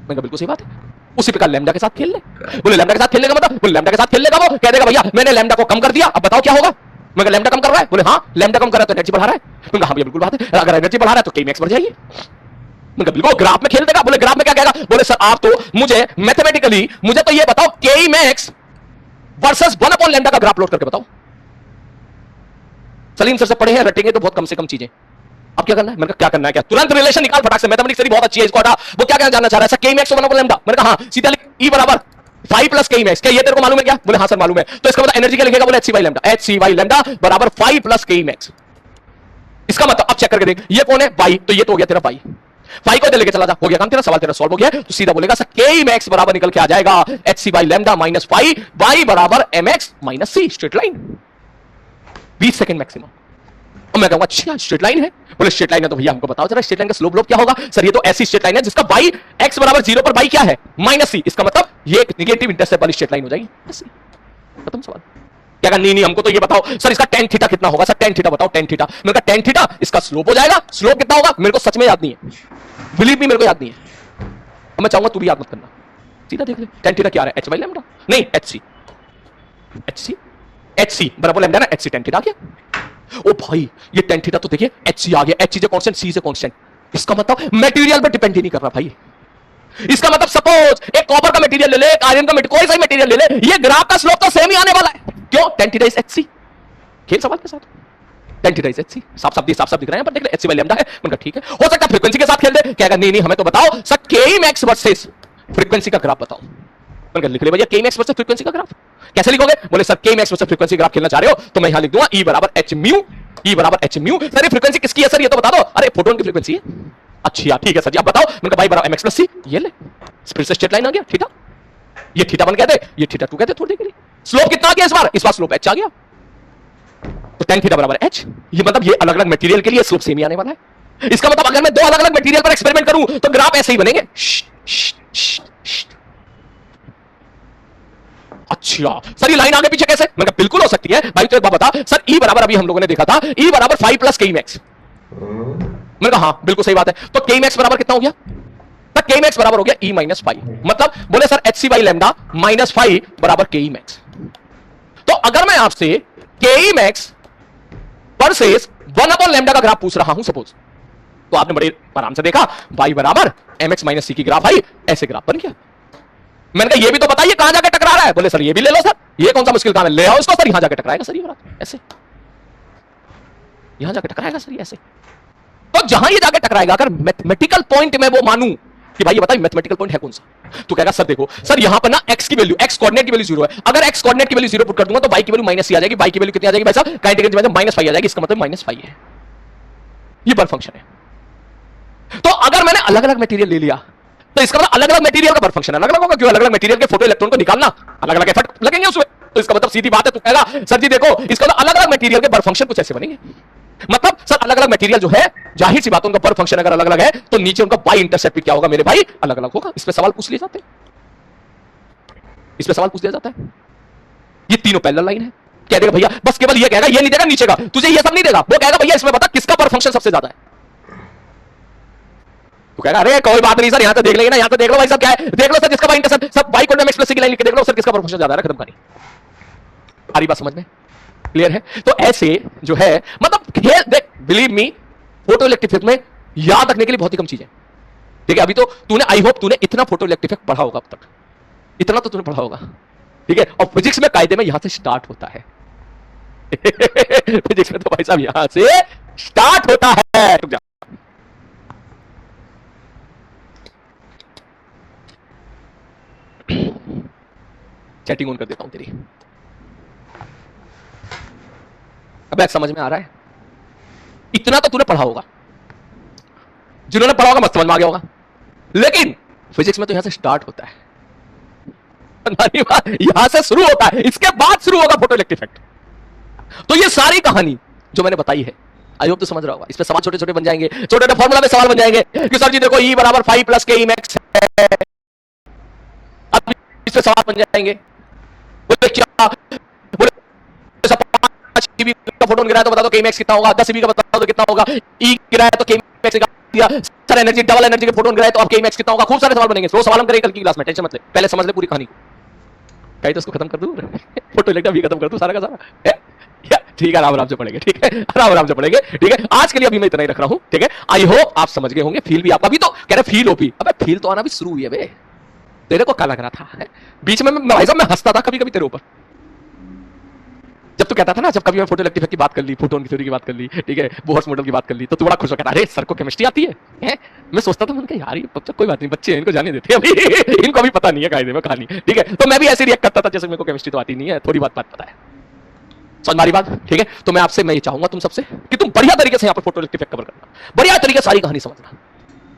मैंने बिल्कुल सही बात है। उसी प्रकार लैम्डा के साथ खेल ले। बोले लैम्डा के साथ खेलने का मतलब? बोले लैम्डा के साथ खेलने का वो कह देगा भैया मैंने लैम्डा को कम कर दिया, अब बताओ क्या होगा। मैं लैम्डा कम कर रहा है, बोले हाँ लैम्डा कम कर रहा है तो एनर्जी बढ़ा रहा है। मैंने हाँ भैया बिल्कुल बात है, अगर एनर्जी बढ़ा रहा है तो के मैक्स बढ़ जाएगी। मैंने बिल्कुल ग्राफ में खेल देगा। बोले ग्राफ में क्या कहेगा? बोले सर आप तो मुझे मैथमेटिकली मुझे तो ये बताओ के मैक्स वर्सेस 1 अपॉन लैम्डा का ग्राफ प्लॉट करके बताओ। सलीम सर से पढ़े हैं, रटेंगे तो बहुत कम से कम चीजें। अब क्या करना है? मैंने कहा क्या करना है, क्या तुरंत रिलेशन निकाल फटाक से, मैथमेटिक्स तेरी बहुत अच्छी है, इसको हटा। वो क्या कहना जानना चाह रहा है? के मैक्स 1 अपॉन लैम्डा। मैंने कहा हाँ, सीधा लिख ई बराबर 5 प्लस के मैक्स। क्या ये तेरे को मालूम है क्या? बोले हाँ सर मालूम है। तो इसका मतलब एनर्जी क्या लिखेगा? बोले H C by lambda, H C by lambda बराबर 5 प्लस के मैक्स। इसका मतलब अब चेक करके देख, ये कौन है? बाई, तो ये तो हो गया तेरा बाई। 5 को इधर लेके चला जा, हो गया काम, तेरा सवाल तेरा सॉल्व हो गया। तो सीधा बोलेगा सर के मैक्स बराबर निकल के आ जाएगा H C by lambda minus 5 by बराबर M X minus C, straight line 20 second maximum. अब मैं कहूंगा अच्छा स्ट्रेट लाइन है। बोले स्ट्रेट लाइन है तो भैया हमको बताओ जरा स्ट्रेट लाइन का स्लोप क्या होगा। सर ये तो ऐसी स्ट्रेट लाइन है जिसका बाई एक्स बराबर 0 पर बाई क्या है? माइनस सी। इसका मतलब ये एक नेगेटिव इंटरसेप्ट वाली स्ट्रेट लाइन हो जाएगी। खत्म सवाल। क्या कहा? नहीं हमको तो ये बताओ सर इसका tan थीटा कितना होगा। सर tan थीटा बताओ, tan थीटा। मैंने कहा tan थीटा इसका स्लोप हो जाएगा। स्लोप कितना होगा मेरे को सच में याद नहीं है, बिलीव मी मेरे को याद नहीं है। अब मैं चाहूंगा तू भी याद मत करना, सीधा देख ले tan थीटा क्या आ रहा है? एच बाई लैम्डा, नहीं एच सी बराबर लैम्डा ना, एच सी tan थीटा आ गया। ओ भाई ये tan थीटा तो देखिए एच सी आ गया, एच से कांस्टेंट, सी से कांस्टेंट। इसका मतलब मटेरियल पे डिपेंड ही नहीं कर रहा भाई। इसका मतलब सपोज एक कॉपर का मटेरियल ले ले, एक आयरन का कोई सा मटेरियल ले ले, ये ग्राफ का स्लोप तो सेम ही आने वाला है। क्यों? tan theta is H C. खेल सवाल के साथ, tan theta is H C. साफ साफ दिख रहा है, पर देख ले एच सी बाई लैम्डा है। उनका ठीक है, हो सकता है फ्रीक्वेंसी के साथ खेल दे। कहेगा नहीं हमें तो बताओ सर के मैक्स वर्सेस फ्रीक्वेंसी का ग्राफ बताओ। उनका लिख ले भैया के मैक्स वर्सेस फ्रीक्वेंसी का ग्राफ। कैसे लिखोगे? बोले सर के मैक्स वर्सेस फ्रीक्वेंसी ग्राफ खेलना चाह रहे हो तो मैं यहां लिख दूंगा ई बराबर एच म्यू, ई बराबर एच म्यू। सर ये फ्रीक्वेंसी किसकी है? सर ये तो बता दो। अरे फोटोन की फ्रीक्वेंसी है। अच्छा ठीक है सर जी, आप बताओ। मैंने कहा भाई बराबर एम एक्स प्लस सी। ये ले फिर से स्ट्रेट लाइन आ गया थीटा, ये थीटा 1 कहते, ये थीटा 2 कहते थोड़ी देर के लिए। स्लोप कितना आ गया इस बार स्लोप एच आ गया। तो tan थीटा बराबर एच। ये मतलब ये अलग अलग मटेरियल के लिए स्लोप सेम ही आने वाला है। इसका मतलब अगर मैं 2 अलग अलग मटेरियल पर एक्सपेरिमेंट करूं तो ग्राफ ऐसे ही बनेंगे। अच्छा सर ये लाइन आगे पीछे कैसे? मैंने कहा बिल्कुल हो सकती है भाई। तो एक बात बता सर ई बराबर अभी हम लोगों ने देखा था ई बराबर 5 प्लस के मैक्स। मैंने कहा हाँ बिल्कुल सही बात है। तो के मैक्स बराबर कितना हो गया? तो के मैक्स बराबर हो गया ई माइनस 5। मतलब बोले sir H C by lambda minus 5 बराबर के ई मैक्स। तो अगर मैं आपसे के E max versus 1 upon lambda का ग्राफ पूछ रहा हूं सपोज, तो आपने बड़े आराम से देखा y बराबर एम एक्स माइनस सी की ग्राफ आई, ऐसे ग्राफ बन गया। मैंने कहा ये भी तो बताइए कहां जाके टकरा रहा है। बोले सर ये भी ले लो सर, ये कौन सा मुश्किल काम है, ले आओ इसको सर, यहां जाके टकराएगा सर, ये बराबर ऐसे यहां जाके टकराएगा सर, ये ऐसे। तो जहां ये जाके टकराएगा अगर मैथमेटिकल पॉइंट में वो मानूं कि भाई ये बताइए मैथमेटिकल पॉइंट है कौन सा, तो कहेगा सर देखो सर यहां पर ना x की वैल्यू, x कोऑर्डिनेट की वैल्यू 0 है। अगर x कोऑर्डिनेट की वैल्यू 0 पुट कर दूंगा तो y की वैल्यू माइनस सी आ जाएगी। y की वैल्यू कितनी आ जाएगी भाई साहब? काइनेटिक एनर्जी -5 आ जाएगी। इसका मतलब -5 है। ये बल फंक्शन है। अगर मैंने अलग अलग मटेरियल ले लिया तो इसका मतलब अलग अलग मटेरियल का वर्क फंक्शन अलग अलग होगा। क्यों? अलग अलग मटेरियल के फोटो इलेक्ट्रॉन को निकालना अलग अलग एफर्ट लगेंगे उसमें। तो इसका मतलब सीधी बात है, तू कहेगा सर जी देखो इसका मतलब अलग अलग मटेरियल के वर्क फंक्शन कुछ ऐसे बनेंगे। मतलब सर अलग अलग मटेरियल जो है, जाहिर सी बात, उनका वर्क फंक्शन अगर अलग अलग है तो नीचे उनका बाई इंटरसेप्ट भी क्या होगा मेरे भाई? अलग अलग होगा। इस पे सवाल पूछ लिए जाते हैं, इस पे सवाल पूछ लिया जाता है। ये तीनों पैरेलल लाइन है। कह देगा भैया, बस केवल ये कहेगा, ये नहीं देगा नीचे का, तुझे ये सब नहीं देगा। वो कहेगा भैया इसमें बता किसका वर्क फंक्शन सबसे ज्यादा है। तो कहेगा अरे कोई बात नहीं सर, यहां तो देख लेंगे ना, यहां तो देख लो भाई सब क्या है, देख लो सर जिसका बाई इंटरसेप्ट सब बाई कोऑर्डिनेट प्लस की लाइन लिख के देख लो सर किसका वर्क फंक्शन ज्यादा है, खत्म कहानी। आ रही बात समझ में? क्लियर है? तो ऐसे जो है मतलब देख, believe me, photo electric effect में याद रखने के लिए बहुत ही कम चीजें। ठीक है, अभी तो तूने, आई होप तूने इतना फोटो इलेक्ट्रिक इफेक्ट पढ़ा होगा अब तक, इतना तो तूने पढ़ा होगा। ठीक है, और फिजिक्स में कायदे में यहां से स्टार्ट होता है। फिजिक्स में तो भाई साहब यहां से स्टार्ट होता है। रुक जा, चैटिंग ऑन कर देता हूं तेरी। अब समझ में आ रहा है? इतना तो तूने पढ़ा होगा, जिन्होंने पढ़ा होगा मस्त समझ में आ गया होगा। लेकिन फिजिक्स में तो यहां से स्टार्ट होता है, यहां से शुरू होता है, इसके बाद शुरू होगा फोटो इलेक्ट्रिक इफेक्ट। तो ये सारी कहानी जो मैंने बताई है, आई होप तो समझ रहा होगा। इस पे सवाल छोटे छोटे बन जाएंगे, छोटे छोटे फॉर्मूला में सवाल बन जाएंगे कि सर जी देखो E बराबर 5 प्लस के मैक्स है। अब इस पे सवाल बन जाएंगे, बोले क्या, बोले 5 EB का फोटोन गिरा है तो बता दो के मैक्स कितना होगा, 10 EB का बता दो कितना होगा, E गिरा है तो के मैक्स दिया, सर एनर्जी डबल एनर्जी के फोटोन गिरा है तो अब के मैक्स कितना होगा। खूब सारे सवाल बनेंगे, 100 सवाल हम करेंगे कल की क्लास में, टेंशन मत ले, पहले समझ ले पूरी कहानी को। कहीं तो इसको खत्म कर दूं, फोटो इलेक्ट्रिक भी खत्म कर दूं सारा का सारा। ठीक है, आराम आराम से पढ़ेंगे, ठीक है, आराम आराम से पढ़ेंगे, ठीक है। आज के लिए अभी मैं इतना ही रख रहा हूं, ठीक है। आई होप आप समझ गए होंगे, फील भी आपका भी तो कह रहे फील हो भी, अबे फील तो आना भी शुरू हुई है बे, तेरे को क्या लग रहा था? बीच में भाई साहब मैं हंसता था कभी कभी तेरे ऊपर, जब तू कहता था ना, जब कभी मैं फोटो इलेक्ट्रिक की बात कर ली, फोटोन की थ्योरी की बात कर ली, ठीक है, बोहर्स मॉडल की बात कर ली, तो तू बड़ा खुश हो, कहता अरे सर को केमिस्ट्री आती है? मैं सोचता था मैंने यार ये कोई बात नहीं, बच्चे हैं, इनको जाने देते अभी, इनको अभी पता नहीं है कायदे में कहानी, ठीक है। तो मैं भी ऐसे रिएक्ट करता था जैसे मेरे को केमिस्ट्री तो आती नहीं है, थोड़ी बात पता है। समझ मारी बात, ठीक है। तो मैं आपसे मैं ये चाहूंगा तुम सबसे कि तुम बढ़िया तरीके से यहाँ पर फोटो इलेक्ट्रिक इफेक्ट कवर करना, बढ़िया तरीके से सारी कहानी समझना,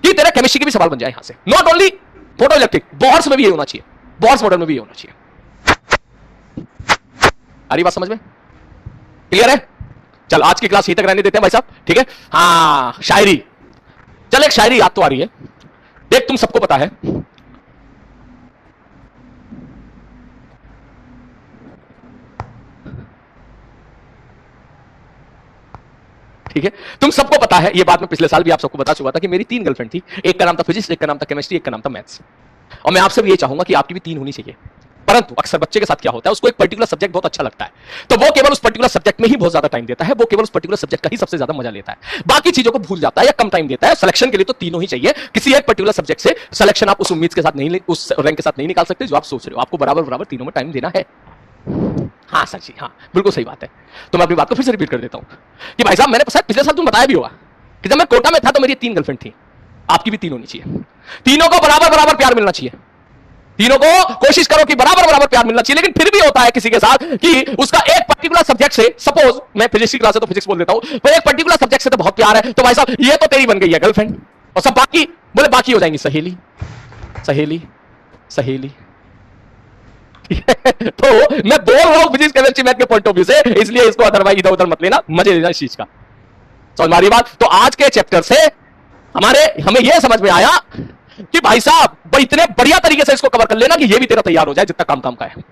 कि तेरा केमिस्ट्री के भी सवाल बन जाए यहाँ से। Not only photo electric, Bohr's में भी ये होना चाहिए, बोहर्स मॉडल में भी ये होना चाहिए। आ रही बात समझ में? क्लियर है? चल आज की क्लास यहीं तक रहने देते हैं भाई साहब, ठीक है। हाँ, शायरी, चल एक शायरी याद तो आ रही है, देख तुम सबको पता है, ठीक है, तुम सबको पता है, ये बात मैं पिछले साल भी आप सबको बता चुका था कि मेरी 3 गर्लफ्रेंड थी, एक का नाम था फिजिक्स, एक का नाम था केमिस्ट्री, एक का नाम था मैथ्स। और मैं आपसे भी ये चाहूंगा कि आपकी भी 3 होनी चाहिए। परंतु अक्सर बच्चे के साथ क्या होता है, उसको एक पर्टिकुलर सब्जेक्ट बहुत अच्छा लगता है, तो वो केवल उस पर्टिकुलर सब्जेक्ट में ही बहुत ज्यादा टाइम देता है, वो केवल उस पर्टिकुलर सब्जेक्ट का ही सबसे ज्यादा मजा लेता है, बाकी चीजों को भूल जाता है या कम टाइम देता है। सिलेक्शन के लिए तो तीनों ही चाहिए, किसी एक पर्टिकुलर सब्जेक्ट से सिलेक्शन आप उस उम्मीद के साथ नहीं, उस रैंक के साथ नहीं निकाल सकते जो आप सोच रहे हो, आपको बराबर बराबर तीनों में टाइम देना है। हाँ सर जी, हाँ बिल्कुल सही बात है। तो मैं अपनी बात को फिर से रिपीट कर देता हूं कि भाई साहब मैंने पिछले साल तुम बताया भी होगा कि जब मैं कोटा में था तो मेरी 3 गर्लफ्रेंड थी, आपकी भी 3 होनी चाहिए, तीनों को बराबर बराबर प्यार मिलना चाहिए, तीनों को कोशिश करो कि बराबर बराबर प्यार मिलना चाहिए। लेकिन फिर भी होता है किसी के साथ कि उसका एक पर्टिकुलर सब्जेक्ट से, सपोज मैं फिजिक्स की क्लास है तो फिजिक्स बोल देता हूं, तो एक पर्टिकुलर सब्जेक्ट से तो बहुत प्यार है, तो भाई साहब ये तो तेरी बन गई है गर्लफ्रेंड, और सब बाकी बोले बाकी हो जाएंगी सहेली सहेली सहेली। तो मैं बोल रहा हूं फिजिक्स केमिस्ट्री मैथ के पॉइंट ऑफ व्यू से, इसलिए इसको अदरवाइज इधर उधर मत लेना, मजे लेना इस चीज का। समझ मारी बात? तो आज के चैप्टर से हमें यह समझ में आया कि भाई साहब इतने बढ़िया तरीके से इसको कवर कर लेना कि ये भी तेरा तैयार हो जाए जितना काम का है।